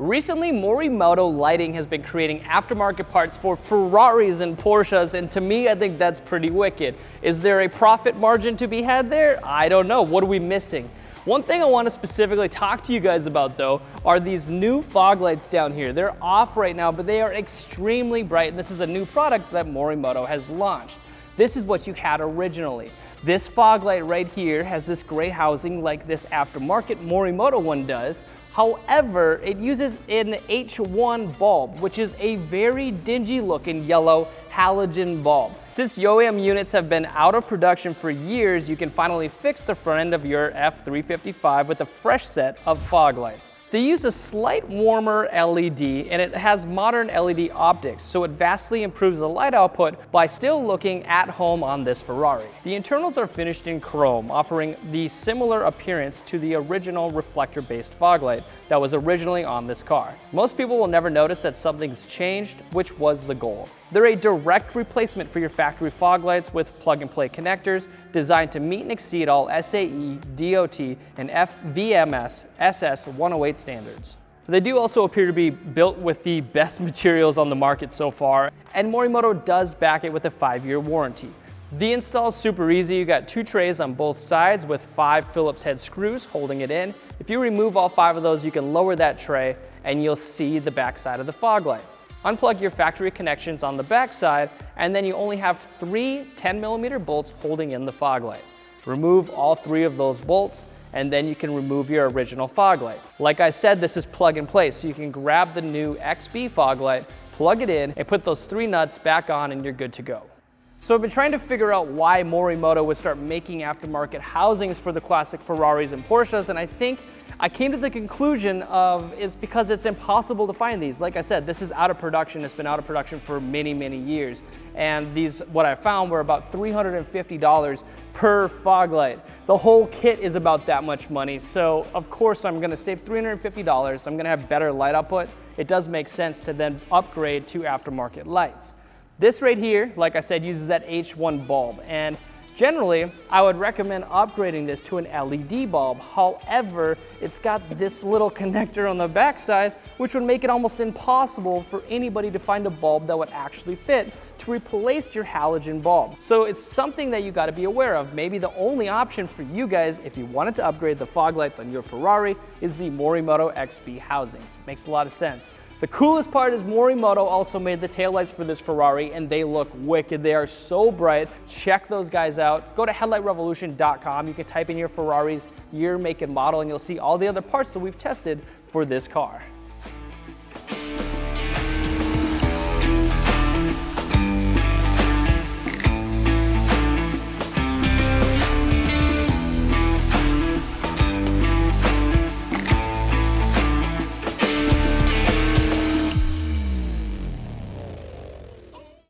Recently, Morimoto Lighting has been creating aftermarket parts for Ferraris and Porsches, and to me, I think that's pretty wicked. Is there a profit margin to be had there? I don't know. What are we missing? One thing I want to specifically talk to you guys about though are these new fog lights down here. They're off right now, but they are extremely bright, and this is a new product that Morimoto has launched. This is what you had originally. This fog light right here has this gray housing like this aftermarket Morimoto one does. However, it uses an H1 bulb, which is a very dingy looking yellow halogen bulb. Since YOAM units have been out of production for years, you can finally fix the front end of your F355 with a fresh set of fog lights. They use a slight warmer LED, and it has modern LED optics, so it vastly improves the light output by still looking at home on this Ferrari. The internals are finished in chrome, offering the similar appearance to the original reflector-based fog light that was originally on this car. Most people will never notice that something's changed, which was the goal. They're a direct replacement for your factory fog lights with plug-and-play connectors designed to meet and exceed all SAE, DOT, and FVMS SS 108 standards. They do also appear to be built with the best materials on the market so far, and Morimoto does back it with a 5-year warranty. The install is super easy. You got 2 trays on both sides with 5 Phillips head screws holding it in. If you remove all 5 of those, you can lower that tray and you'll see the back side of the fog light. Unplug your factory connections on the back side, and then you only have 3 10mm bolts holding in the fog light. Remove all 3 of those bolts, and then you can remove your original fog light. Like I said, this is plug and play, so you can grab the new XB fog light, plug it in, and put those 3 nuts back on, and you're good to go. So I've been trying to figure out why Morimoto would start making aftermarket housings for the classic Ferraris and Porsches, and I think I came to the conclusion of it's because it's impossible to find these. Like I said, this is out of production. It's been out of production for many, many years. And these, what I found, were about $350 per fog light. The whole kit is about that much money. So of course I'm gonna save $350. I'm gonna have better light output. It does make sense to then upgrade to aftermarket lights. This right here, like I said, uses that H1 bulb. And generally, I would recommend upgrading this to an LED bulb. However, it's got this little connector on the backside, which would make it almost impossible for anybody to find a bulb that would actually fit to replace your halogen bulb. So it's something that you gotta be aware of. Maybe the only option for you guys, if you wanted to upgrade the fog lights on your Ferrari, is the Morimoto XB housings. Makes a lot of sense. The coolest part is Morimoto also made the taillights for this Ferrari, and they look wicked. They are so bright. Check those guys out. Go to headlightrevolution.com. You can type in your Ferrari's year, make, and model, and you'll see all the other parts that we've tested for this car.